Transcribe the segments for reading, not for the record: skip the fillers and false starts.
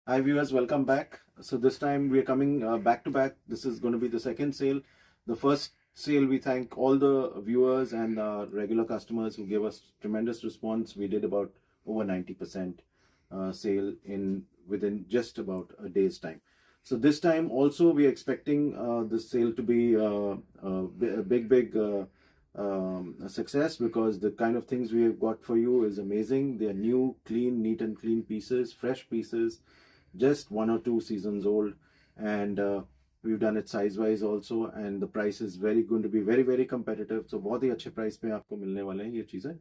Hi viewers, welcome back. So this time we are coming back to back. This is going to be the second sale. The first sale, we thank all the viewers and regular customers who gave us tremendous response. We did about over 90% sale in within just about a day's time. So this time also we are expecting this sale to be a big a success, because the kind of things we have got for you is amazing. They are new, clean, neat and clean pieces, fresh pieces, just 1 or 2 seasons old, and we've done it size wise also, and the price is very going to be very competitive. So बहुत ही अच्छे price पे आपको मिलने वाले हैं ये चीजें.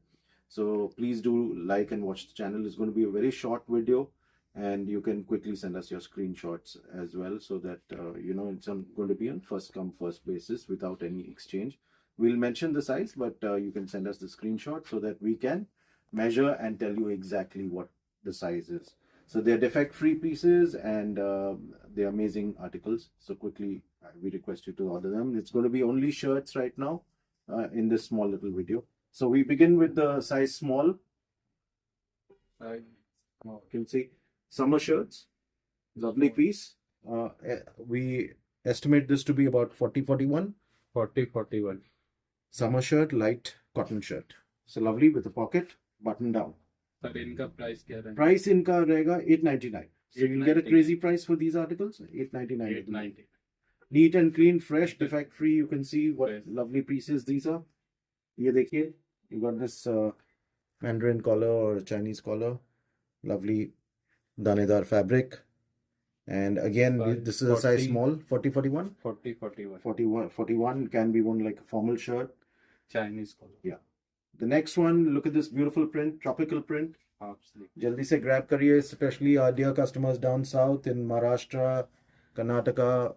So please do like and watch the channel. It's going to be a very short video, and you can quickly send us your screenshots as well, so that it's going to be on first come first basis without any exchange. We'll mention the size, but you can send us the screenshot so that we can measure and tell you exactly what the size is. So they're defect-free pieces, and they're amazing articles. So quickly, we request you to order them. It's going to be only shirts right now in this small little video. So we begin with the size small. You can see summer shirts, lovely piece. We estimate this to be about 40-41. 40-41. Summer shirt, light cotton shirt. So lovely with a pocket, button down. Sir इनका price क्या रहेगा? Price इनका रहेगा 899. So you'll get a crazy price for these articles. 899. 890. Neat and clean, fresh, defect free. You can see what lovely pieces these are. ये देखिए, you got this Mandarin collar or Chinese collar, lovely danedar fabric, and again this is a size small. 40-41. 41 can be worn like a formal shirt. Chinese collar. Yeah. The next one, look at this beautiful print, tropical print. Absolutely. जल्दी से grab करिए, especially our dear customers down south in Maharashtra, Karnataka,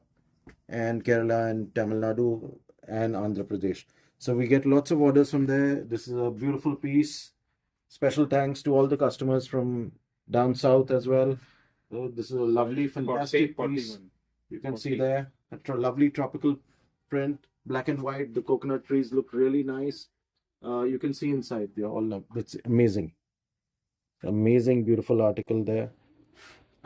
and Kerala and Tamil Nadu and Andhra Pradesh. So we get lots of orders from there. This is a beautiful piece. Special thanks to all the customers from down south as well. So this is a lovely, fantastic 40, piece. 41. You can 40. see there a lovely tropical print, black and white. The coconut trees look really nice. You can see inside. They're all it's amazing. Amazing, beautiful article there.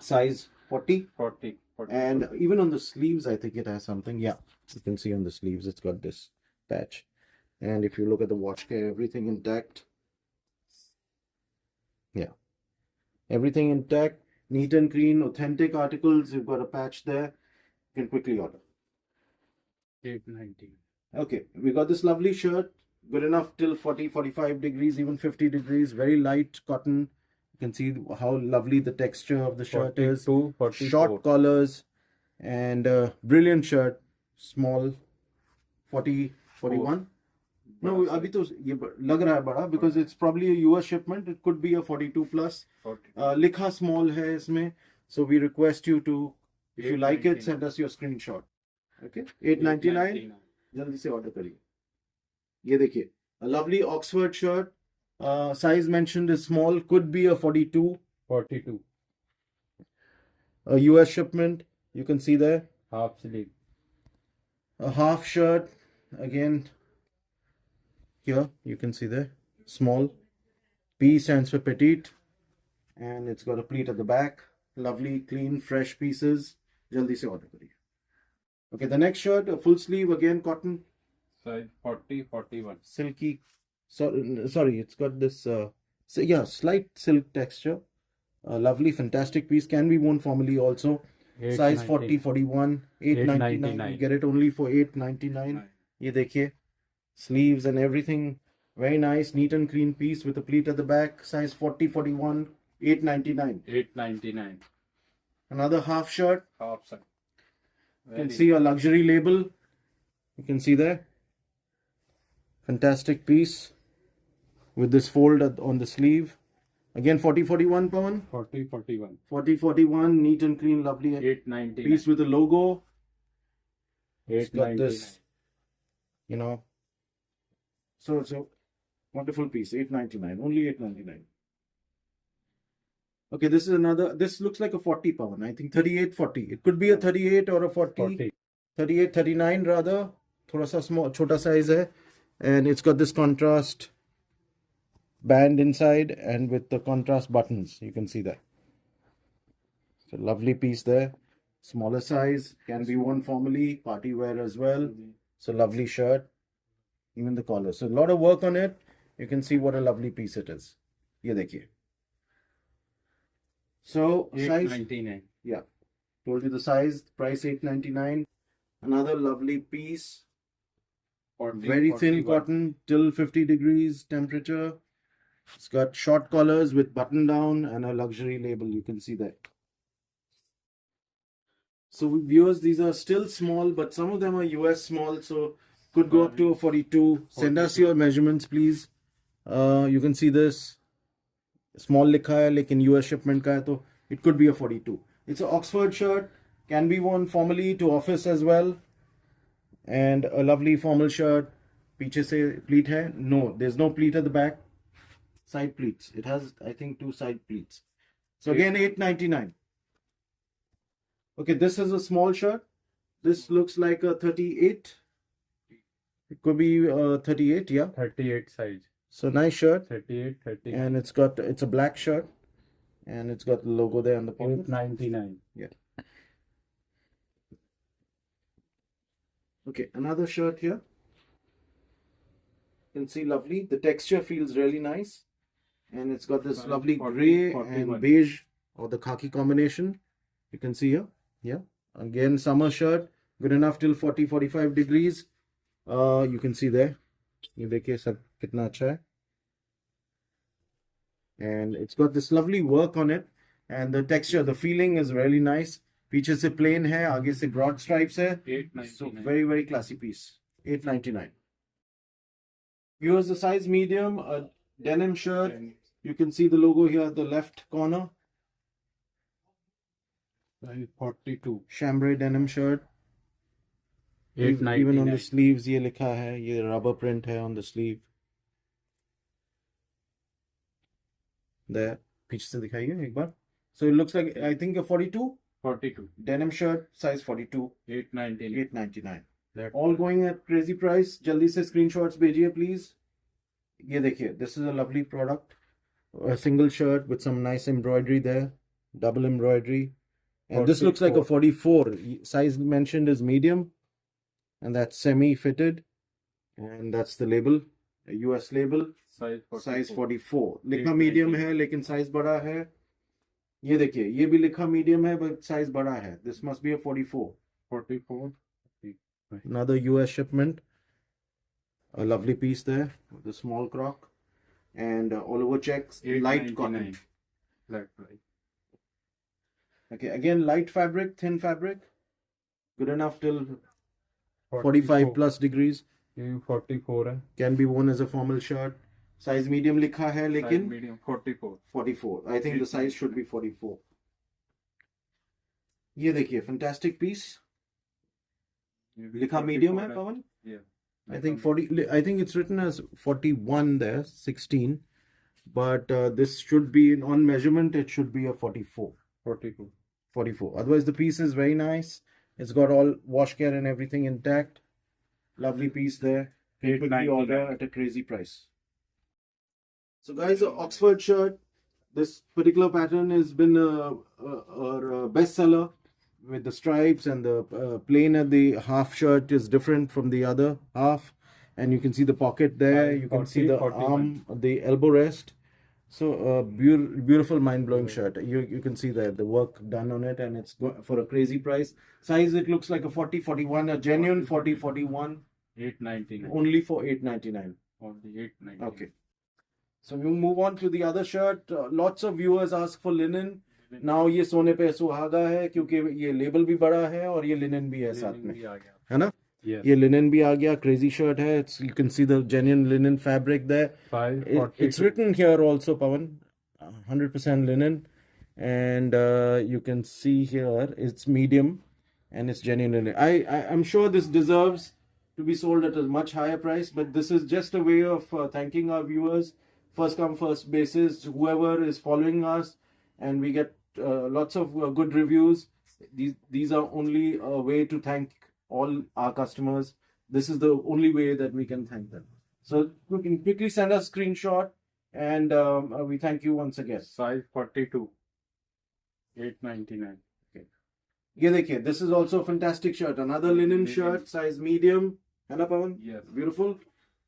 Size 40. 40. And even on the sleeves, I think it has something. Yeah, you can see on the sleeves, it's got this patch. And if you look at the watch care, everything intact. Yeah, everything intact, neat and clean, authentic articles. You've got a patch there. You can quickly order. 890. Okay, we got this lovely shirt. Good enough till 40-45 degrees, even 50 degrees. Very light cotton. You can see how lovely the texture of the shirt is. 44. Short collars and brilliant shirt. Small. 40-41. No, अभी तो ये लग रहा है बड़ा, because it's probably a US shipment. It could be a 42 plus. 40. लिखा small है इसमें. So we request you to, if you like it, send us your screenshot. Okay, 899. जल्दी से order करिए. ये देखिए, a lovely Oxford shirt. Size mentioned is small, could be a 42. 42. A US shipment, you can see there. Half sleeve. A half shirt, again, here you can see there. Small. P stands for petite, and it's got a pleat at the back. Lovely, clean, fresh pieces. Jaldi se order kariye. Okay, the next shirt, a full sleeve, again cotton. Size 40-41. Silky. Sorry, it's got this slight silk texture. Lovely, fantastic piece. Can be worn formally also. Size 40-41. 899. You get it only for 899. ये देखिए, sleeves and everything. Very nice, neat and clean piece with a pleat at the back. Size 40-41. 899. 899. Another half shirt. Half side. You can see a luxury label. You can see there. Fantastic piece with this fold on the sleeve. Again, 40-41 pound. 40-41. 40-41, neat and clean, lovely 899. piece with a logo. It's got 899. this, so wonderful piece. 899, only 899. Okay, this is another. This looks like a 40 pound. I think 38-40. It could be a 38 or a 40. 38-39 rather. थोड़ा सा small, छोटा size है. And it's got this contrast band inside and with the contrast buttons. You can see that. So lovely piece there. Smaller size, can be worn formally, party wear as well. So lovely shirt, even the collar. So a lot of work on it. You can see what a lovely piece it is. ये देखिए. So size, 899. yeah, told you the size, price 899. Another lovely piece. 40, Very thin 41. cotton till 50 degrees temperature. It's got short collars with button down and a luxury label. You can see that. So viewers, these are still small, but some of them are US small, so could go up to a 42. Send us 42. your measurements, please. You can see this. Small likha hai, lekin US shipment ka hai, to it could be a 42. It's an Oxford shirt, can be worn formally to office as well. And a lovely formal shirt. Piche se pleat hai? No, there's no pleat at the back. Side pleats. It has, I think, 2 side pleats. So again, $8.99. Okay, this is a small shirt. This looks like a 38. It could be 38, yeah. 38 size. So nice shirt. 38, 30. And it's a black shirt. And it's got the logo there on the pocket. 899. Yeah. Okay, another shirt here. You can see lovely. The texture feels really nice. And it's got this lovely 40, grey 41. and beige or the khaki combination. You can see here. Yeah. Again, summer shirt. Good enough till 40-45 degrees. You can see there. ये देखिए सब कितना अच्छा है. And it's got this lovely work on it. And the texture, the feeling is really nice. पीछे से plain है, आगे से broad stripes है. 899. So very, very classy piece. $8.99. Here's the size medium, a denim shirt. You can see the logo here at the left corner. Size 42. Chambray denim shirt. Even on the 899. sleeves ये लिखा है, ये rubber print है on the sleeve. There, पीछे से दिखाइए एक बार. So it looks like, I think a 42 42. denim shirt, size 42, 899. $8.99. That All going at crazy price. जल्दी से screenshots भेजिए please. ये देखिए, this is a lovely product. A single shirt with some nice embroidery there, double embroidery. And this looks like a 44. Size mentioned is medium. And that's semi-fitted. And that's the label, a US label. size 44. Size 44. लिखा medium है लेकिन size बड़ा है. ये देखिए, ये भी लिखा medium है but size बड़ा है. This must be a 44. 44. Another US shipment. A lovely piece there with a small croc. And all over checks, light cotton. 899. Black price. Okay, again, light fabric, thin fabric. Good enough till 45 plus degrees. ये 44 है. Can be worn as a formal shirt. Size medium लिखा है Size लेकिन medium 44. 44. I think the size should be 44. ये देखिए, fantastic piece. लिखा medium है, Pawan? Yeah. I think 40. I think it's written as 41 there, 16. But this should be on measurement. It should be a 44. 42. 44. Otherwise, the piece is very nice. It's got all wash care and everything intact. Lovely piece there. Can quickly 899. order at a crazy price. So, guys, the Oxford shirt. This particular pattern has been a bestseller with the stripes, and the plain at the half shirt is different from the other half. And you can see the pocket there. You can see the 41. arm, the elbow rest. So beautiful, mind-blowing shirt. You can see the work done on it, and it's for a crazy price. Size, it looks like a 40, 41, a genuine 40, 41, 899. only for $8.99. Only 899. Okay. So we move on to the other shirt. Lots of viewers ask for linen. Now ये सोने पे सुहागा है क्योंकि ये label भी बड़ा है और ये लिनन भी है साथ में, भी आ गया. है ना? Yes. ये लिनन भी आ गया. Crazy shirt है. You can see the genuine linen fabric there. Size It's 42. written here also, Pawan, 100% linen, and you can see here it's medium and it's genuine linen. I'm sure this deserves to be sold at a much higher price, but this is just a way of thanking our viewers, first come first basis, whoever is following us, and we get lots of good reviews. These are only a way to thank all our customers. This is the only way that we can thank them. So you can quickly send us a screenshot, and we thank you once again. Size 42. 899. ये देखिए, this is also a fantastic shirt. Another linen shirt, size medium. है ना Pawan? Yes. Beautiful.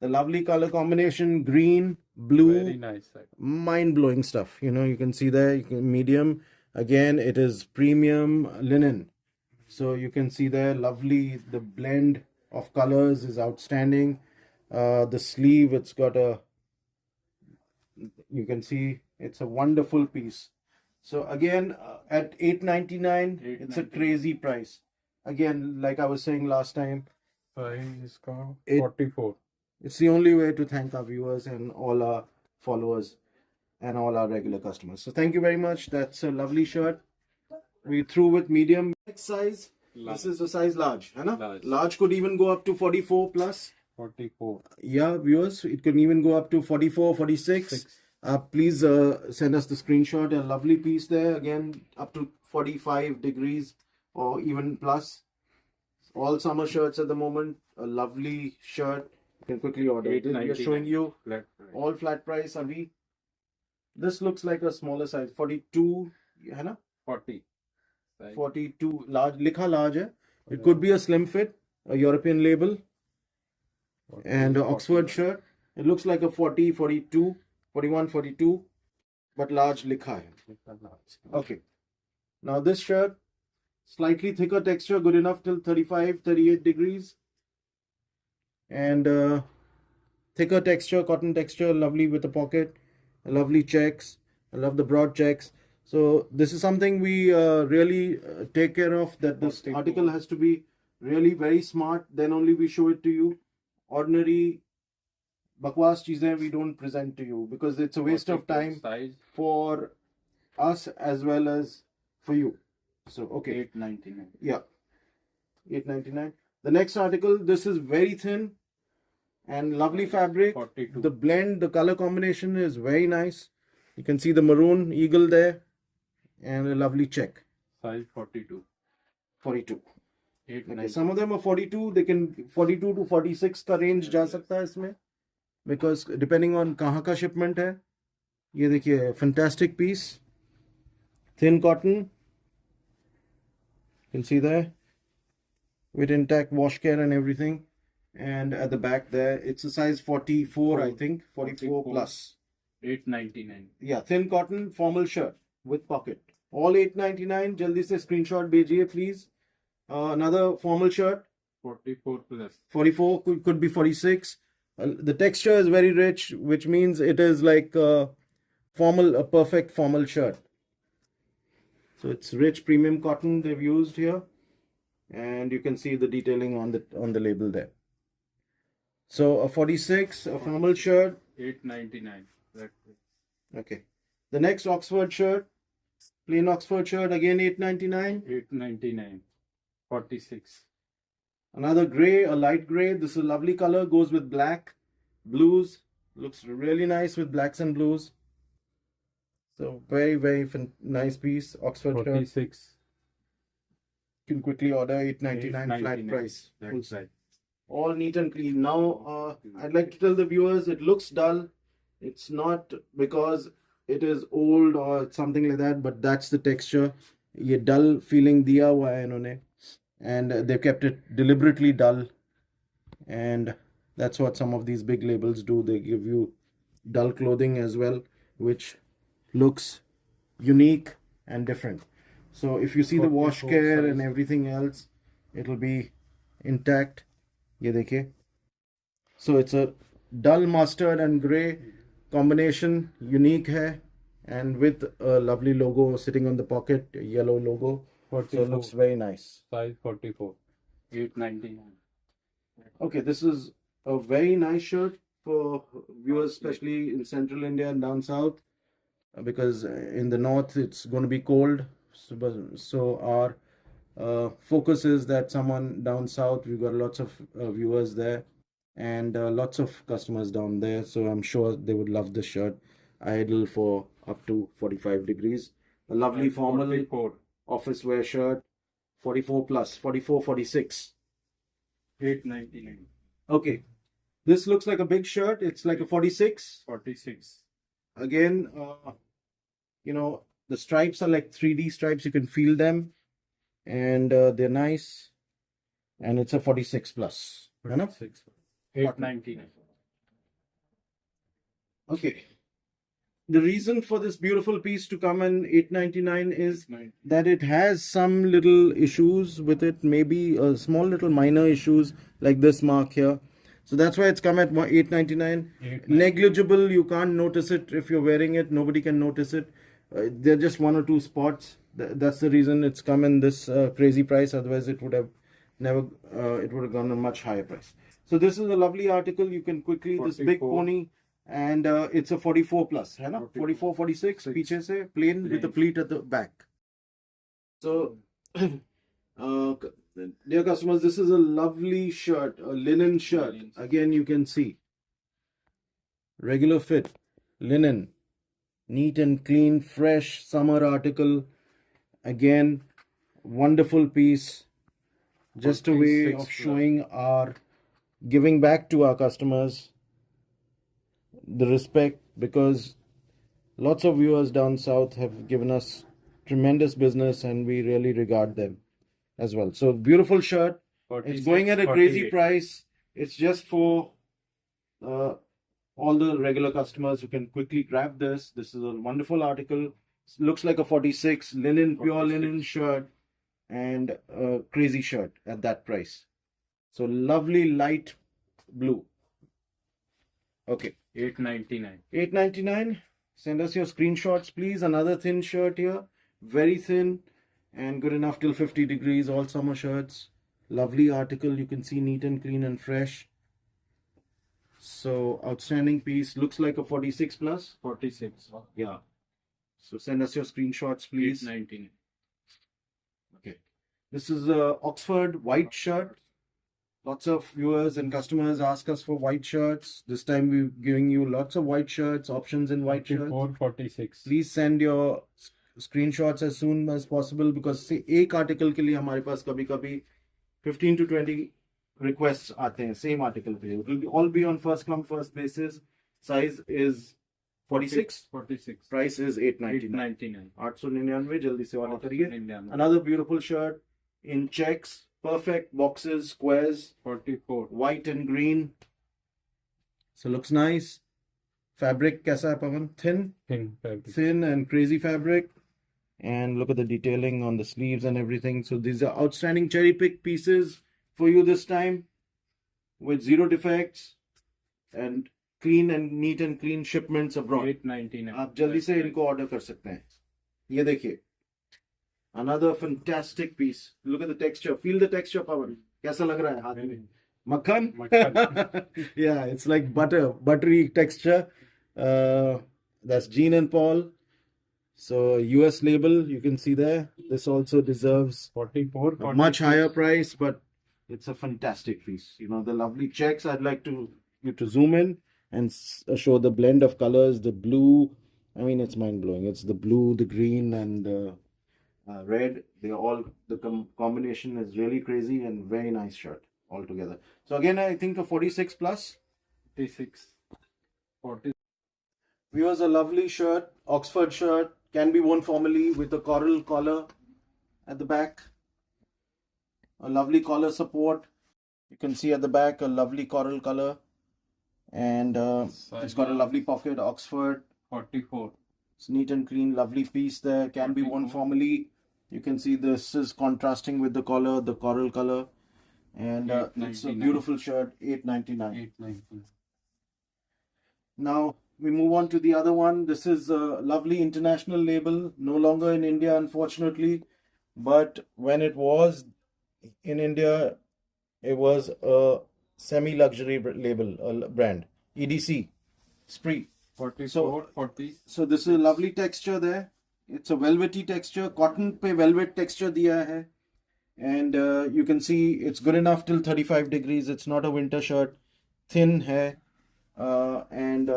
The lovely color combination, green, blue. Very nice. Sir. Mind-blowing stuff. You know, you can see there, medium. Again, it is premium linen. So you can see there, lovely. The blend of colors is outstanding. The sleeve, it's got a, you can see, it's a wonderful piece. So again, at $8.99, it's a crazy price. Again, like I was saying last time, Size is It- 44. it's the only way to thank our viewers and all our followers and all our regular customers. So thank you very much. That's a lovely shirt. We through with medium. Next size. This is a size large. है ना? Large. Large could even go up to 44 plus. 44. Yeah, viewers, it can even go up to 44, 46. Six. Please send us the screenshot. A lovely piece there. Again, up to 45 degrees or even plus. All summer shirts at the moment. A lovely shirt. You can quickly order it. We are showing you Flat price. all flat price. Avi. This looks like a smaller size. 42. है ना? 40. Size 42. Large. लिखा large है. It could be a slim fit. A European label. 40, And a Oxford 41. shirt. It looks like a 40, 42, 41, 42, but large likha hai. Okay. Now this shirt, slightly thicker texture, good enough till 35, 38 degrees. And thicker texture, cotton texture, lovely with a pocket, lovely checks. I love the broad checks. So this is something we really take care of, that this 44. article has to be really very smart. Then only we show it to you. Ordinary bakwas cheezein we don't present to you because it's a waste of 44 time Size for us as well as for you. So okay, 899. yeah, $8.99. The next article, this is very thin and lovely fabric. 42. The blend, the color combination is very nice. You can see the maroon eagle there and a lovely check. Size 42. 42. Okay, 899. some of them are 42. They can 42 to 46 का range जा सकता है इसमें, because depending on कहाँ का shipment है. ये देखिए, fantastic piece, thin cotton. You can see there with intact wash care and everything. And at the back there, it's a size 44, I think, 44 plus. 899. Yeah, thin cotton formal shirt with pocket. All $8.99. जल्दी से screenshot भेजिए please. Another formal shirt, 44 plus. 44, could be 46. The texture is very rich, which means it is like a perfect formal shirt. So it's rich premium cotton they've used here, and you can see the detailing on the label there. So a 46, a formal shirt. 899. Flat price. Okay. The next Oxford shirt, plain Oxford shirt, again $8.99. 899. 46. Another gray, a light gray. This is a lovely color, goes with black, blues. Looks really nice with blacks and blues. So very, very nice piece. Oxford shirt. 46. You can quickly order $8.99 flat $8.99. price. Flat Full price. all neat and clean. Now, I'd like to tell the viewers, it looks dull. It's not because it is old or something like that, but that's the texture. ये dull feeling दिया हुआ है इन्होंने, and they've kept it deliberately dull. And that's what some of these big labels do. They give you dull clothing as well, which looks unique and different. So if you see the wash 44 care size. and everything else, it'll be intact. ये देखिए. So it's a dull mustard and grey combination, unique है, and with a lovely logo sitting on the pocket, a yellow logo. So 44. it looks very nice. Size 44. 899. Okay, this is a very nice shirt for viewers, especially in central India and down south, because in the north it's going to be cold. So our focus is that someone down south, we've got lots of viewers there and lots of customers down there. So I'm sure they would love this shirt. Idle for up to 45 degrees. A lovely Size formal 44. office wear shirt, 44 plus, 44, 46. 899. Okay, this looks like a big shirt. It's like a 46. 46. Again, you know, The stripes are like 3D stripes. You can feel them, and they're nice. And it's a 46 plus. है ना? 46. 899. Okay. The reason for this beautiful piece to come in 899 is that it has some little issues with it, maybe a small little minor issues like this mark here. So that's why it's come at 899. Negligible, you can't notice it if you're wearing it. Nobody can notice it. There are just one or two spots. That's the reason it's come in this crazy price. Otherwise, it would have never. It would have gone a much higher price. So this is a lovely article. You can quickly this big 44. pony. And it's a 44 plus, है ना? 44, 46 पीछे से plain with a pleat at the back. So, dear customers, this is a lovely shirt, a linen shirt. Again, you can see regular fit, linen, neat and clean, fresh summer article. Again, wonderful piece. Just a way 46 of showing our giving back to our customers the respect, because lots of viewers down south have given us tremendous business and we really regard them as well. So beautiful shirt. It's going at a crazy 48. price. It's just for all the regular customers who can quickly grab this. This is a wonderful article. Looks like a 46 linen, pure 46. linen shirt, and a crazy shirt at that price. So lovely light blue. Okay. 899. 899. Send us your screenshots, please. Another thin shirt here, very thin and good enough till 50 degrees. All summer shirts. Lovely article. You can see neat and clean and fresh. So outstanding piece. Looks like a 46 plus. 46. Yeah. So send us your screenshots, please. 899. Okay. This is a Oxford white shirt. Lots of viewers and customers ask us for white shirts. This time we're giving you lots of white shirts, options in white shirts. 46. Please send your screenshots as soon as possible, because say एक article के लिए हमारे पास कभी-कभी 15 to 20 requests आते हैं same article पे. It will all be on first come first basis. Size is 46. 46. Price is 899. 899. 899. जल्दी से order करिए. Indian. Another beautiful shirt in checks. Perfect boxes, squares, 44. white and green. So looks nice. Fabric kaisa hai, Pawan? Thin, Thin fabric. thin and crazy fabric. And look at the detailing on the sleeves and everything. So these are outstanding cherry pick pieces for you this time, with zero defects and clean and neat and clean shipments abroad. 899. आप जल्दी से इनको order कर सकते हैं. ये देखिए. Another fantastic piece. Look at the texture. Feel the texture, Pawan. कैसा लग रहा है हाथ में? Makhan? Makhan. Yeah, it's like butter, buttery texture. That's Jean and Paul. So US label, you can see there. This also deserves 44. a much higher price, but it's a fantastic piece. You know, the lovely checks. I'd like you to zoom in and show the blend of colors. The blue, I mean, it's mind blowing. It's the blue, the green, and the red. They all, the combination is really crazy and very nice shirt altogether. So again, I think a 46 plus. 46. 40. Viewers, a lovely shirt, Oxford shirt, can be worn formally with a coral collar at the back. A lovely collar support. You can see at the back a lovely coral color. And it's got a lovely pocket, Oxford. 44. It's neat and clean, lovely piece there. Can be worn formally. You can see this is contrasting with the collar, the coral color. And it's a beautiful shirt, $8.99. 899. Now we move on to the other one. This is a lovely international label, no longer in India, unfortunately. But when it was in India, it was a semi-luxury label, a brand, EDC, Spree. 44. 40. So this is a lovely texture there. It's a velvety texture, cotton pe velvet texture diya hai. And you can see it's good enough till 35 degrees. It's not a winter shirt. Thin hai. And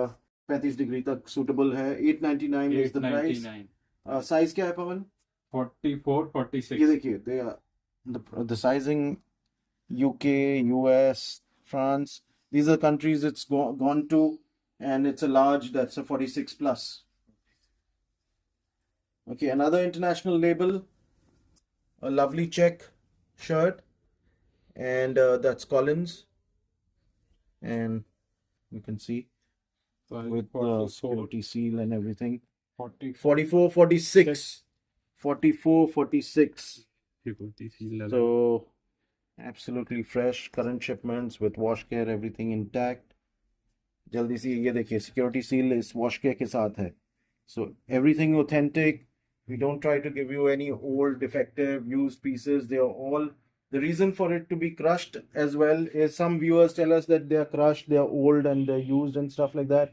35 degree tak suitable hai. $8.99 is the price. 899. Size kya hai, Pawan? 44. 46. ये देखिए, they are the sizing UK, US, France. These are countries it's gone to, and it's a large. That's a 46 plus. Okay, another international label, a lovely check shirt, and that's Collins, and you can see Size with the 44, security seal and everything. 40, 44, 46. 44, 46. security seal लगा। So absolutely fresh, current shipments with wash care, everything intact. जल्दी से ये देखिए security seal इस wash care के साथ है. So everything authentic. We don't try to give you any old, defective, used pieces. They are all the reason for it to be crushed as well is some viewers tell us that they are crushed, they are old and they're used and stuff like that.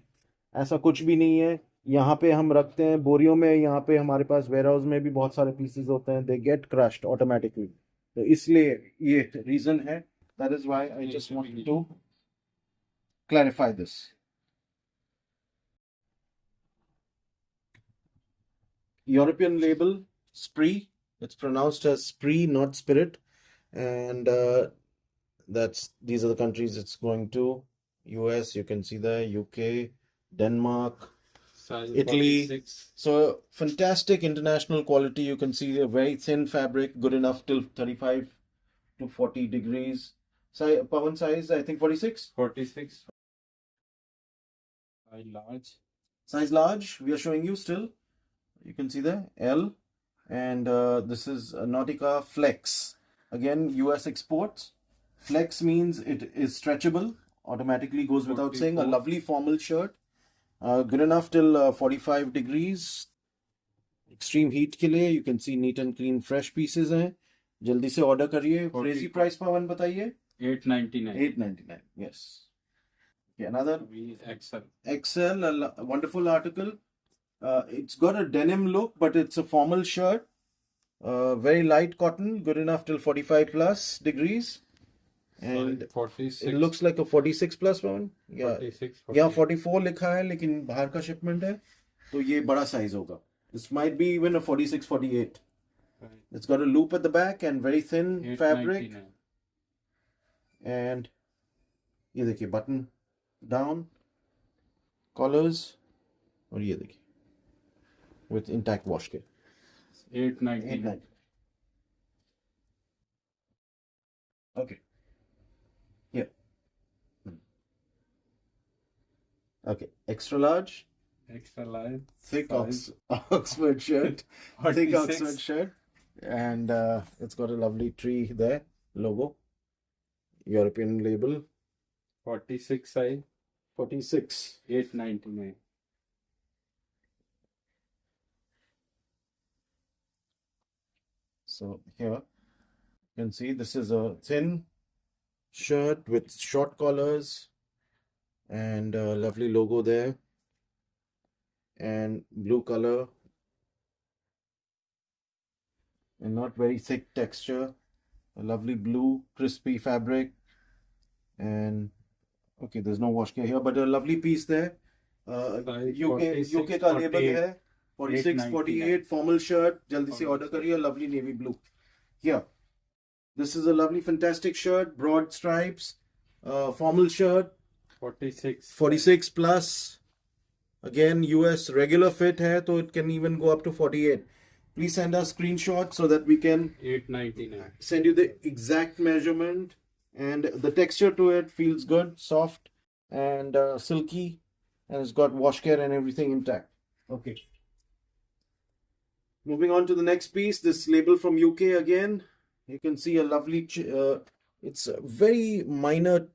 ऐसा कुछ भी नहीं है. यहाँ पे हम रखते हैं बोरियों में. यहाँ पे हमारे पास वेयर हाउस में भी बहुत सारे पीसेस होते हैं. They get crushed automatically. तो इसलिए ये रीजन है. That is why I just wanted to clarify this. European label Spree. It's pronounced as Spree, not Spirit, and these are the countries it's going to. US, you can see there. UK, Denmark, Size Italy. 46, So fantastic international quality. You can see a very thin fabric, good enough till 35 to 40 degrees. Pawan size, I think 46. 46. Size large. Size large. We are showing you still. You can see there L, and this is Nautica Flex. Again, US exports. Flex means it is stretchable. Automatically goes without saying. A 44. lovely formal shirt. Good enough till 45 degrees. Extreme heat के लिए. You can see neat and clean, fresh pieces हैं. जल्दी से order करिए. Crazy 44. price पावन बताइए. 899. 899. Yes. Okay, another XL. XL, a wonderful article. It's got a denim look, but it's a formal shirt. Very light cotton, good enough till 45 plus degrees. And Size 46. it looks like a 46 plus one. Yeah. 46. यहाँ 44 लिखा है लेकिन बाहर का shipment है तो ये बड़ा size होगा. This might be even a 46, 48. Right. It's got a loop at the back and very thin fabric. 899. And ये देखिए button down, collars और ये देखिए with intact wash care. 899. 890. Okay. Here. Okay. Extra large, Extra large. thick Size Oxford shirt. Thick 46. Oxford shirt. And it's got a lovely tree there. Logo. European label. 46 size. 46. 899. So here you can see this is a thin shirt with short collars and a lovely logo there and blue color and not very thick texture. A lovely blue crispy fabric and okay, there's no wash care here, but a lovely piece there. Size UK 46, का label 48. है 46, 48 formal shirt. जल्दी से order करिए. Lovely navy blue. Here, this is a lovely, fantastic shirt. Broad stripes, formal shirt. 46. 46 plus. Again, US regular fit hai, so it can even go up to 48. Please send us screenshots so that we can 899. send you the exact measurement. And the texture to it feels good, soft and silky, and it's got wash care and everything intact. Okay. Moving on to the next piece, this label from UK again. You can see a lovely, it's a very minor,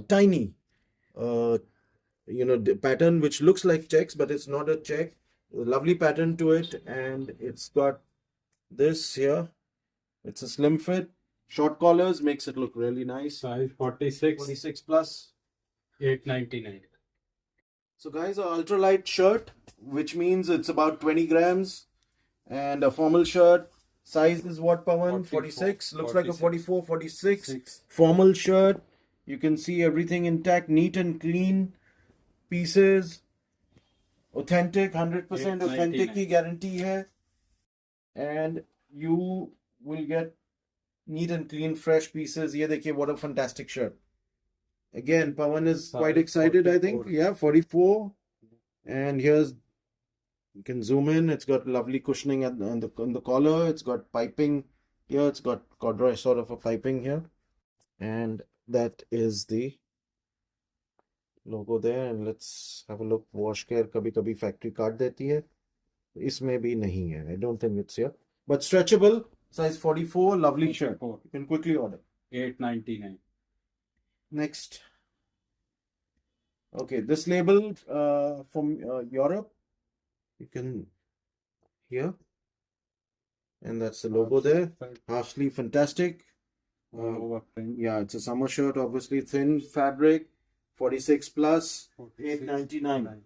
tiny, the pattern which looks like checks, but it's not a check. A lovely pattern to it, and it's got this here. It's a slim fit. Short collars makes it look really nice. Size 46. 46 plus. 899. So guys, a ultralight shirt, which means it's about 20 grams, and a formal shirt. Size is what, Pawan? 46. Looks like a 44, 46. 6. Formal shirt. You can see everything intact, neat and clean. Pieces. Authentic, 100% authentic की guarantee है. And you will get neat and clean, fresh pieces. ये देखिए, what a fantastic shirt. Again, Pawan is quite excited, I think. 44. Yeah, 44. And here's You can zoom in. It's got lovely cushioning on the collar. It's got piping here. It's got corduroy sort of a piping here, and that is the logo there. And let's have a look. Wash care कभी कभी factory काट देती है. इसमें भी नहीं है. I don't think it's here. But stretchable, size 44, lovely shirt. 44. You can quickly order. 899. Next. Okay, this label from Europe. You can here, and that's the logo there. Half sleeve, fantastic. Over print. Yeah, it's a summer shirt, obviously thin fabric, 46 plus, 46. 899.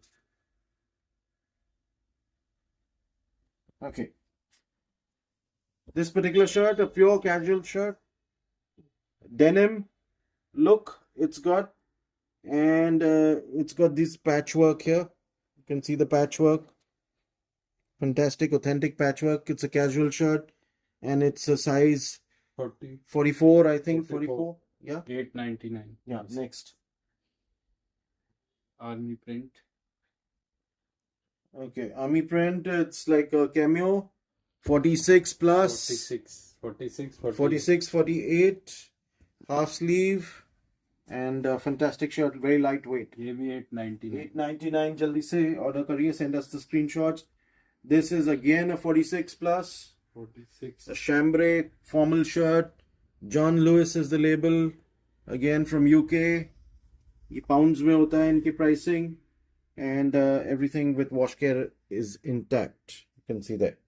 Okay. This particular shirt, a pure casual shirt, denim look it's got, and it's got this patchwork here. You can see the patchwork. Fantastic, authentic patchwork. It's a casual shirt, and it's a size 40. 44, I think. 44. 44. Yeah. 899. Yeah. Next. Army print. Okay, army print. It's like a cameo. 46 plus. 46. 46. 46, 48. Half sleeve. And fantastic shirt. Very lightweight. ये भी 899. 899. Jaldi se order kariye. Send us the screenshots. This is again a 46 plus. 46. A chambray formal shirt. John Lewis is the label. Again from UK. ये pounds में होता है इनकी pricing. And everything with wash care is intact. You can see that.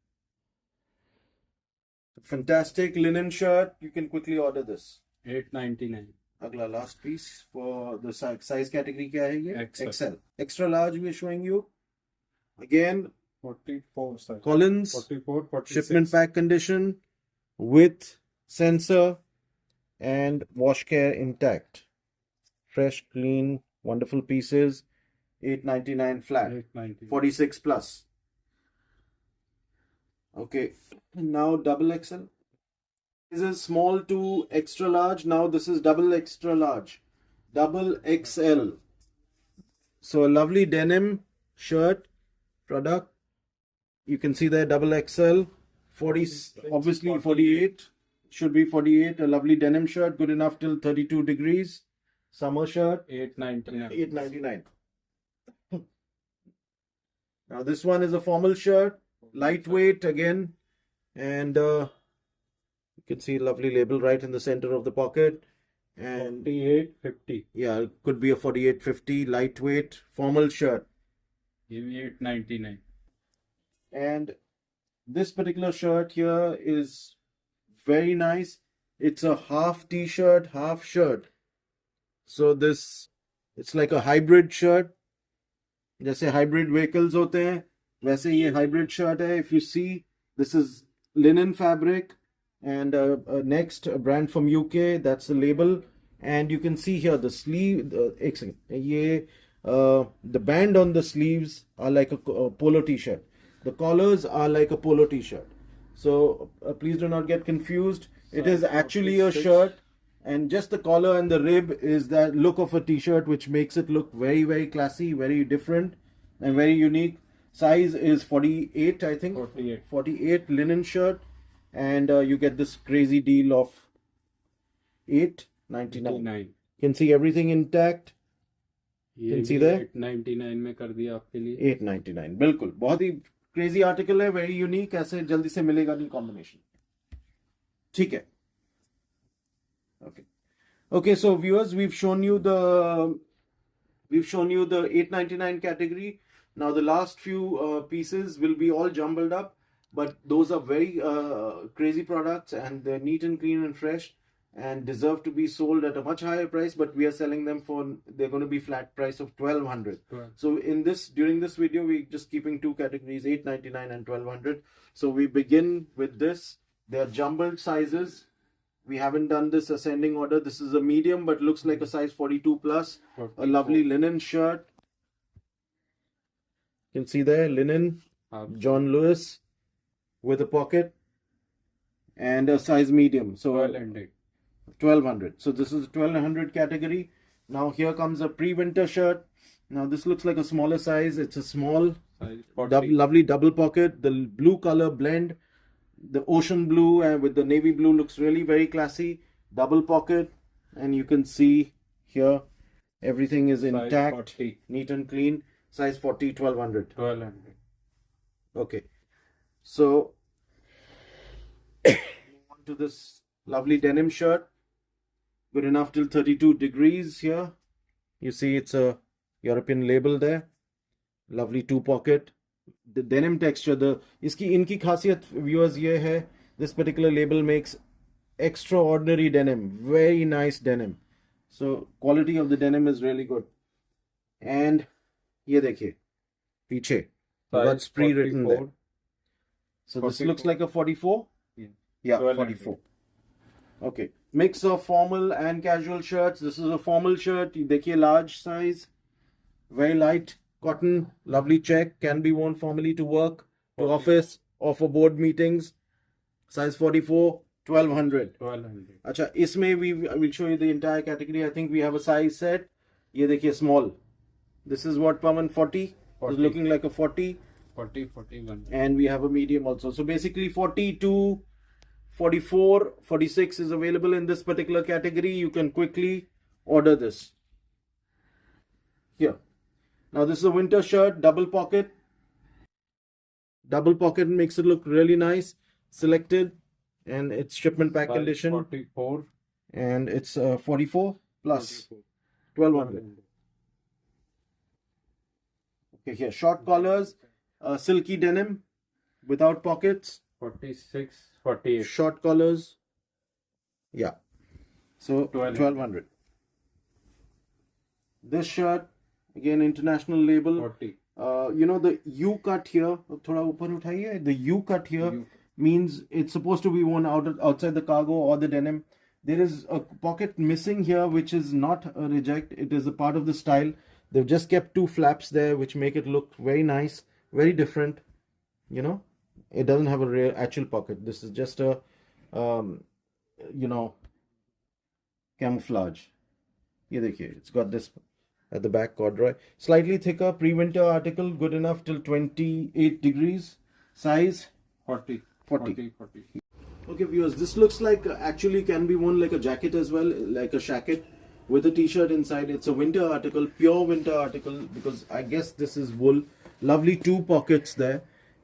Fantastic linen shirt. You can quickly order this. 899. अगला last piece for the size category क्या है ये? XL. XL. Extra large we are showing you. Again, 44 size. Collins. 44, 46. Shipment pack condition with sensor and wash care intact. Fresh, clean, wonderful pieces. 899 flat. 899. 46 plus. Okay, now double XL. This is small to extra large. Now this is double extra large. Double XL. So a lovely denim shirt product. You can see there double XL. 40, obviously 48. Should be 48. A lovely denim shirt. Good enough till 32 degrees. Summer shirt. 899. 899. Now this one is a formal shirt, lightweight again, and you can see lovely label right in the center of the pocket. And 4850. yeah, it could be a 4850 lightweight formal shirt. ये भी 899. And this particular shirt here is very nice. It's a half t-shirt, half shirt. So this, it's like a hybrid shirt. जैसे hybrid vehicles होते हैं वैसे ये hybrid shirt है. If you see, this is linen fabric, and next a brand from UK, that's the label. And you can see here the sleeve, एक second, ये the band on the sleeves are like a polo t-shirt. The collars are like a polo t-shirt. So please do not get confused. It is actually a 46. shirt, and just the collar and the rib is that look of a t-shirt, which makes it look very, very classy, very different, and very unique. Size is 48, I think. 48. 48 linen shirt, and you get this crazy deal of 899. 99. You can see everything intact. ये Can see भी there? 899 में कर दिया आपके लिए. 899. बिल्कुल बहुत ही crazy article है, वेरी यूनिक. ऐसे जल्दी से मिलेगा नहीं कॉम्बिनेशन. ठीक है. Okay, so viewers, we've shown you the 899 category. Now the last few pieces will be all jumbled up, but those are very crazy products, and they're neat and clean and fresh, and deserve to be sold at a much higher price. But we are selling them they're going to be flat price of 1200. So during this video, we're just keeping two categories, 899 and 1200. So we begin with this. They are jumbled sizes. We haven't done this ascending order. This is a medium, but looks like a size 42 plus. 44. A lovely linen shirt. You can see there, linen, John Lewis with a pocket, and a size medium. So 1200. 1200. So this is 1200 category. Now here comes a pre-winter shirt. Now this looks like a smaller size. It's a small, Size 40. lovely double pocket. The blue color blend, the ocean blue and with the navy blue looks really very classy. Double pocket, and you can see here everything is Size intact, 40. neat and clean. Size 40, 1200. 1200. Okay, so on to this lovely denim shirt. Good enough till 32 degrees here. You see it's a European label there. Lovely two pocket. The denim texture, इनकी खासियत viewers ये है, this particular label makes extraordinary denim, very nice denim. So quality of the denim is really good. And ये देखिए पीछे what's Size pre-written 44. there. So this 44. looks like a 44. Yeah. Yeah, 1200. 44. Okay. Mix of formal and casual shirts. This is a formal shirt. You देखिए large size. Very light cotton. Lovely check. Can be worn formally to work, to 40. office, or for board meetings. Size 44. 1200. 1200. अच्छा इसमें I will show you the entire category. I think we have a size set. ये देखिए small. This is what Pawan 40. 40. It's looking like a 40. 40, 41. And we have a medium also. So basically 42, 44, 46 is available in this particular category. You can quickly order this. Here. Now this is a winter shirt, double pocket. Double pocket makes it look really nice. Selected, and it's shipment pack Size condition. 44. And it's 44 plus 44. 1200. Okay, here short collars, silky denim without pockets. 46, 48. Short collars. Yeah. So 1200. 1200. This shirt, again international label. 40. You know the U cut here. थोड़ा ऊपर उठाइए. The U cut here U. means it's supposed to be worn outside the cargo or the denim. There is a pocket missing here, which is not a reject. It is a part of the style. They've just kept two flaps there, which make it look very nice, very different. You know, it doesn't have a real actual pocket. This is just a, camouflage. ये देखिए, it's got this at the back corduroy. Slightly thicker, pre-winter article, good enough till 28 degrees. Size 40. 40. 40. 40. Okay, viewers, this looks like actually can be worn like a jacket as well, like a shacket with a t-shirt inside. It's a winter article, pure winter article, because I guess this is wool. Lovely two pockets there,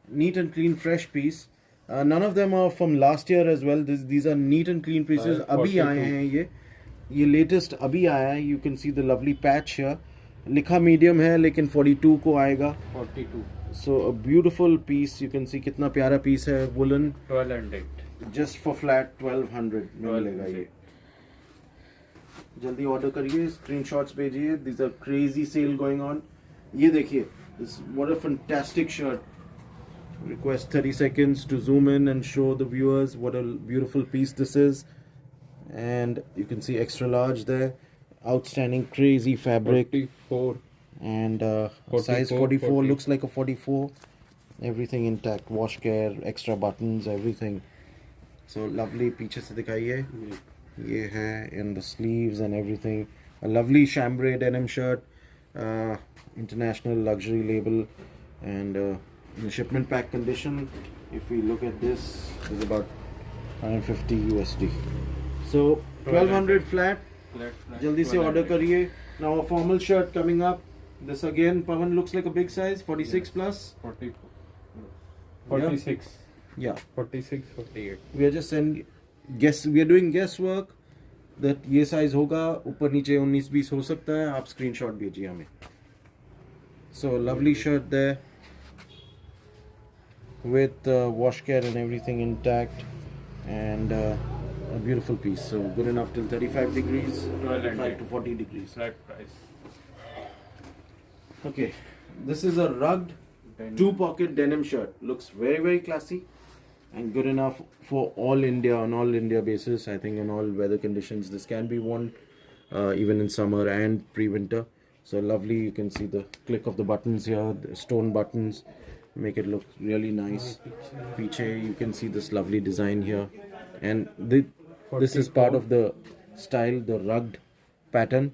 neat and clean, fresh piece. None of them are from last year as well. These are neat and clean pieces. अभी आए हैं ये latest अभी आया है. You can see the lovely patch here. लिखा medium है लेकिन 42 को आएगा. 42. So a beautiful piece. You can see कितना प्यारा piece है. Woolen. 1200. Just for flat 1200 में मिलेगा ये. जल्दी ऑर्डर करिए, स्क्रीनशॉट्स भेजिए. These are crazy sale going on. ये देखिए, this what a fantastic shirt. Request 30 seconds to zoom in and show the viewers what a beautiful piece this is. And you can see extra large there. Outstanding, crazy fabric. 44. And 44, size 44 40. looks like a 44. Everything intact, wash care, extra buttons, everything. So lovely. पीछे से दिखाइए. ये है in the sleeves and everything. A lovely chambray denim shirt, international luxury label, and in shipment pack condition. If we look at this, it's about 150 USD. So 1200 flat. Flat, flat, Jaldi se 1200. order kariye. Now a formal shirt coming up. This again, Pawan, looks like a big size, 46 plus. 44. 46. Yeah. 46, 48. We are just sending guess. We are doing guesswork that ये size होगा, ऊपर नीचे 19-20 हो सकता है. आप screenshot भेजिए हमें. So lovely shirt there with wash care and everything intact, and a beautiful piece. So good enough till 35 degrees, 35 to 40 degrees. Flat price. Okay, this is a rugged two-pocket denim shirt. Looks very, very classy and good enough for all India, on all India basis. I think in all weather conditions this can be worn even in summer and pre-winter. So lovely. You can see the click of the buttons here, the stone buttons make it look really nice. Piche, you can see this lovely design here, and this is part of the style, the rugged pattern.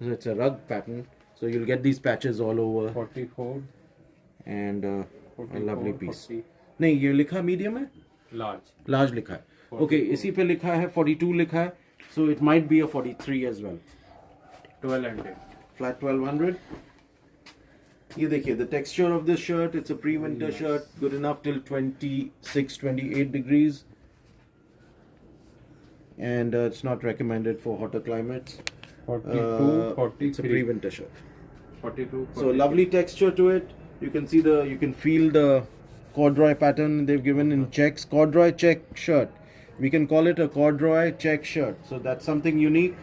So it's a rug pattern. So you'll get these patches all over 44, and a 44, lovely piece. 40, नहीं ये लिखा medium है, large. Large लिखा है. Okay, इसी पे लिखा है 42 लिखा है. So it might be a 43 as well. 1200. Flat 1200. ये देखिए the texture of this shirt. It's a pre-winter Nice. shirt, good enough till 26, 28 degrees. And it's not recommended for hotter climates. 42, It's a 43. pre-winter shirt. 42, So lovely texture to it. You can see you can feel the corduroy pattern they've given in checks. Corduroy check shirt. We can call it a corduroy check shirt. So that's something unique.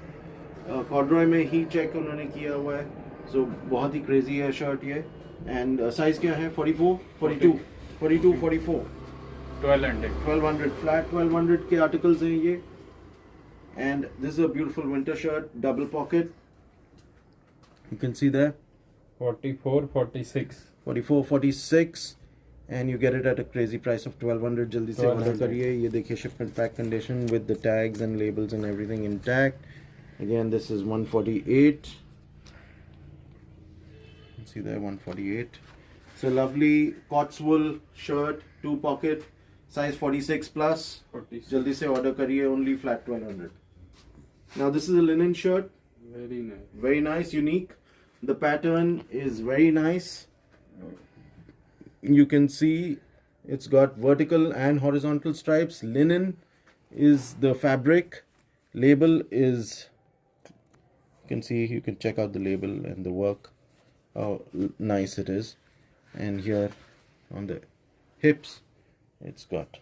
Corduroy में ही check उन्होंने किया हुआ है. So बहुत ही crazy है shirt ये. And size क्या है? 44, 42, 42, 44. 1200. 1200 flat 1200 के articles हैं ये. And this is a beautiful winter shirt, double pocket. You can see there. 44, 46. 44, 46, and you get it at a crazy price of 1200. जल्दी से order 1200. करिए. ये देखिए shipment pack condition with the tags and labels and everything intact. Again, this is 148. See there, 148. So lovely Cotswool shirt, 2 pocket, size 46 plus. 46. जल्दी से order करिए, only flat 1200. Now this is a linen shirt, Very nice. very nice, unique. The pattern is very nice. You can see it's got vertical and horizontal stripes. Linen is the fabric. Label is, you can see, you can check out the label and the work, how nice it is. And here on the hips, it's got.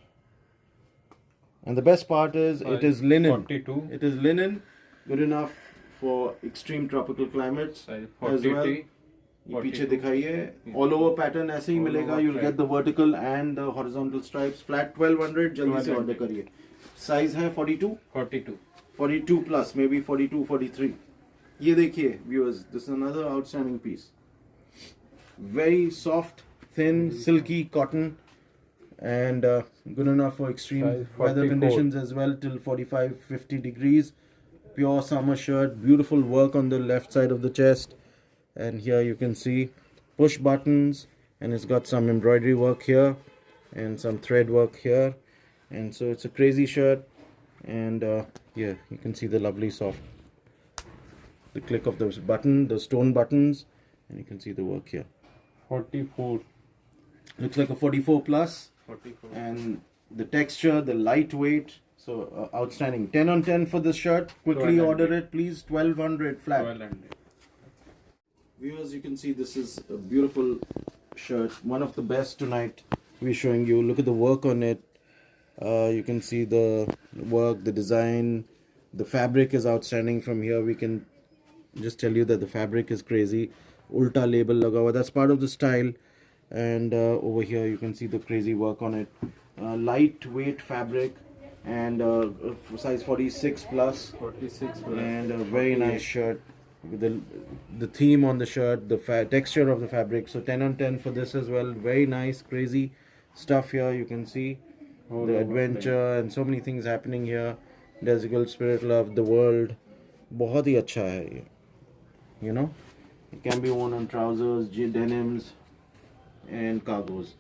And the best part is it is linen. 42. It is linen, good enough for extreme tropical climates Size as well. 43. ये पीछे 42. दिखाइए, all over pattern ऐसे ही All मिलेगा. over You'll flat. get the vertical and the horizontal stripes. Flat 1200. जल्दी से 1200. order करिए. Size है 42, 42. 42 plus, maybe 42, 43. ये देखिए viewers, this is another outstanding piece. Very soft, thin, silky cotton, and good enough for extreme Size weather 44. conditions as well, till 45, 50 degrees. Pure summer shirt, beautiful work on the left side of the chest, and here you can see push buttons, and it's got some embroidery work here and some thread work here, and so it's a crazy shirt. And yeah, you can see the lovely soft, the click of those button, the stone buttons, and you can see the work here. 44. Looks like a 44 plus, 44. and the texture, the lightweight, so outstanding. 10 on 10 for this shirt. Quickly 1200. order it, please. 1200 flat. 1200. Viewers, you can see this is a beautiful shirt, one of the best tonight we're showing you. Look at the work on it. You can see the work, the design, the fabric is outstanding. From here we can just tell you that the fabric is crazy. Ulta label laga hua, that's part of the style. And over here you can see the crazy work on it. Lightweight fabric, and size 46 plus, 46. and a very nice shirt with the theme on the shirt, the texture of the fabric. So 10 on 10 for this as well. Very nice, crazy stuff here. You can see All the over adventure and so many things happening here. Desigal, Spirit Love, the world. बहुत ही अच्छा है ये. You know, it can be worn on trousers, denims, and cargos.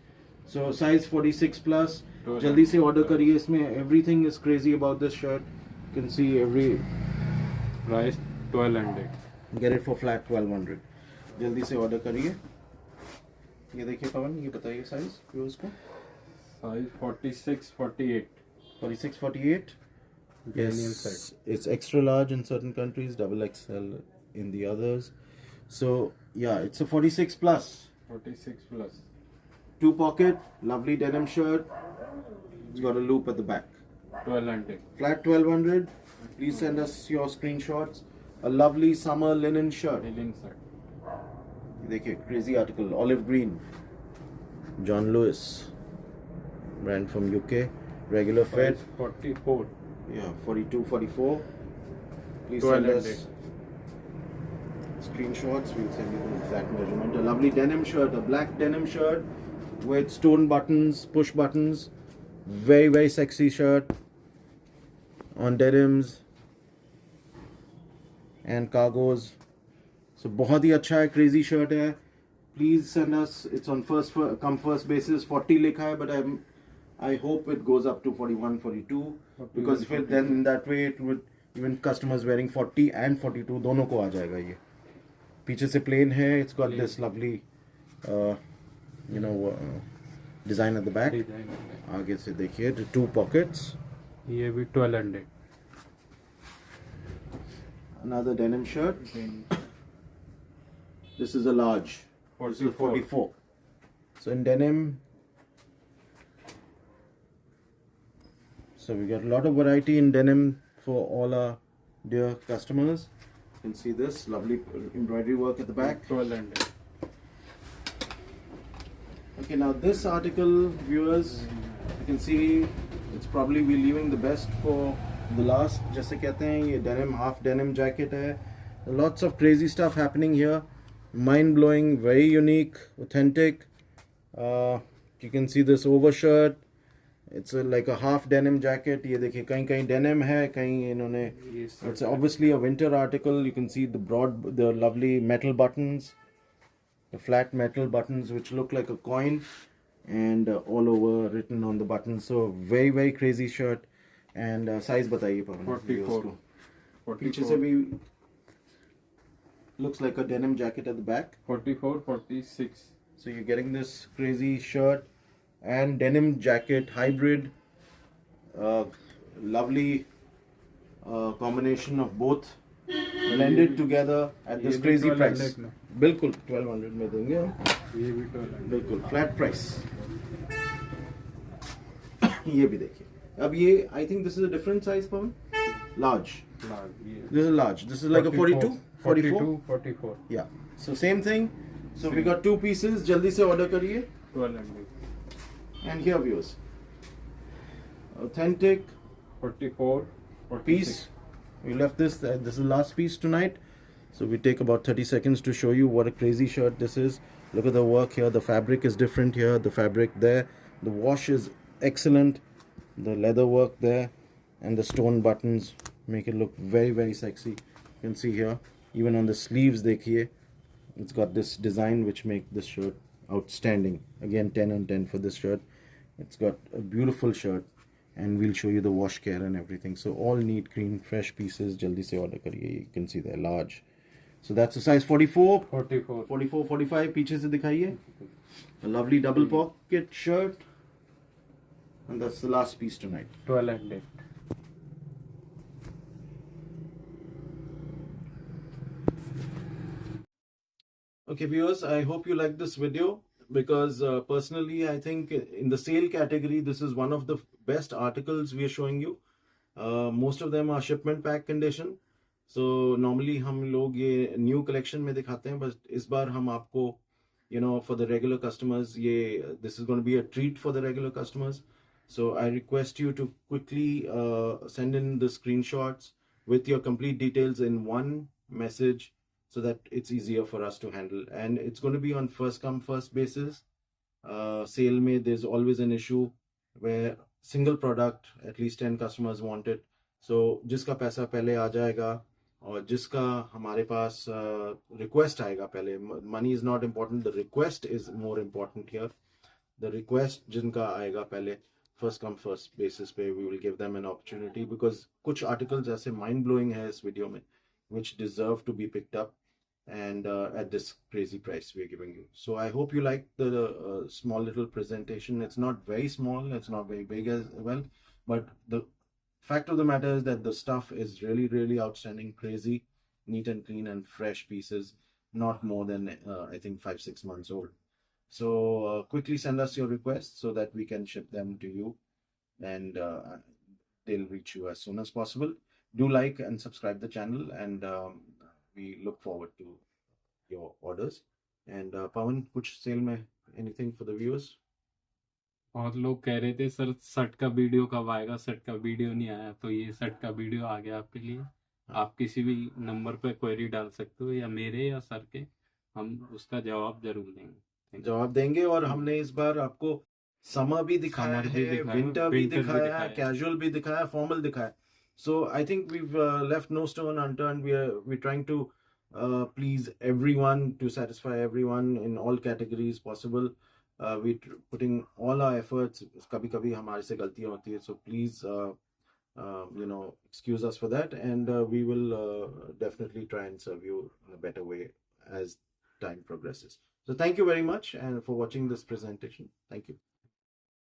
So size 46 plus. जल्दी से order करिए इसमें. Everything is crazy about this shirt. You can see every. Price 1200. Get it for flat 1200. जल्दी से order करिए. ये देखिए पवन, ये बताइए size व्यूअर्स को. Size 46, 48. 46, 48. Denim Yes, set. it's extra large in certain countries, double XL in the others. So yeah, it's a 46 plus. 46 plus. 2 pocket, lovely denim shirt. It's got a loop at the back. 1200. Flat 1200. Please send us your screenshots. A lovely summer linen shirt. Linen set. ये देखिए, crazy article, olive green. John Lewis, brand from UK. Regular fit. Size 44. Yeah, 42, 44. Please send 1200. us screenshots. We'll send you the exact measurement. A lovely denim shirt, a black denim shirt with stone buttons, push buttons. Very, very sexy shirt on denims and cargos. So बहुत ही अच्छा है, crazy shirt है. Please send us. It's on come first basis. 40 लिखा है, but I hope it goes up to 41, 42. 41, Because if it, then in that way it would even customers wearing 40 and 42 दोनों को आ जाएगा ये. पीछे से plain है. It's got Plain. this lovely, design at the back. Design है। आगे से देखिए, the 2 pockets. ये भी 1200। Another denim shirt. This is a large. This is 44. So in denim, so we got a lot of variety in denim for all our dear customers. You can see this lovely embroidery work at the back. 1200। Okay, now this article, viewers, you can see it's probably we're leaving the best for the last. जैसे कहते हैं, ये denim, half denim jacket है. Lots of crazy stuff happening here. Mind blowing, very unique, authentic. You can see this overshirt. It's like a half denim jacket. ये देखिए, कहीं कहीं denim है, कहीं इन्होंने. It's obviously a winter article. You can see the lovely metal buttons, the flat metal buttons which look like a coin, and all over written on the buttons. So very very crazy shirt. And size बताइए पवन. 44। पीछे से भी looks like a denim jacket at the back. 44, 46। So you're getting this crazy shirt and denim jacket hybrid. Lovely combination of both blended together at this ये भी crazy 1200 price. में। बिल्कुल 1200 में देंगे हम. ये भी 1200। बिल्कुल flat price. ये भी देखिए. अब ये I think this is a different size, Pawan. Large. This is large. This is like a 42, 44. 44। Yeah. So same thing. So we got 2 pieces. जल्दी से order करिए. 1200। And here viewers. Authentic 44, 46। piece. We left this. This is the last piece tonight. So we take about 30 seconds to show you what a crazy shirt this is. Look at the work here. The fabric is different here. The fabric there. The wash is excellent. The leather work there, and the stone buttons make it look very very sexy. You can see here, even on the sleeves, देखिए, it's got this design which make this shirt outstanding. Again, 10 on 10 for this shirt. It's got a beautiful shirt, and we'll show you the wash care and everything. So all neat, clean, fresh pieces. जल्दी से order करिए. You can see they're large. So that's a size 44, 44। 44, 45. पीछे से दिखाइए. A lovely double pocket shirt. And that's the last piece tonight. 1200। Okay, viewers, I hope you like this video because personally, I think in the sale category, this is one of the best articles we are showing you. Most of them are shipment pack condition. So normally हम लोग ये new collection में दिखाते हैं, but इस बार हम आपको, for the regular customers, this is going to be a treat for the regular customers. So I request you to quickly send in the screenshots with your complete details in one message so that it's easier for us to handle. And it's going to be on first come first basis. Sale mein there's always an issue where single product, at least 10 customers want it. So जिसका पैसा पहले आ जाएगा और जिसका हमारे पास request आएगा पहले. Money is not important, the request is more important here. The request जिनका आएगा पहले, first come first basis पे we will give them an opportunity because कुछ articles ऐसे mind blowing है इस वीडियो में which deserve to be picked up and at this crazy price we are giving you. So I hope you like the small little presentation. It's not very small, it's not very big as well, but the fact of the matter is that the stuff is really really outstanding, crazy, neat and clean and fresh pieces, not more than I think 5-6 months old. So quickly send us your requests so that we can ship them to you and they'll reach you as soon as possible. Do like and subscribe the channel and we look forward to your orders. And Pawan, kuch sale mein anything for the viewers? बहुत लोग कह रहे थे sir shirt का video कब आएगा, shirt का video नहीं आया, तो ये शर्ट का वीडियो आ गया आपके लिए. आप किसी भी नंबर पे क्वेरी डाल सकते हो या मेरे या सर के, हम उसका जवाब जरूर देंगे. जवाब देंगे. और हमने इस बार आपको समर भी दिखाया है, विंटर भी दिखाया है, कैजुअल भी दिखाया, फॉर्मल दिखाया. So I think we've left no stone unturned. We're trying to please everyone, to satisfy everyone in all categories possible. We're putting all our efforts. Kabhi kabhi hamare se galtiyan hoti hai, so please excuse us for that, and we will definitely try and serve you in a better way as time progresses. So thank you very much and for watching this presentation. Thank you.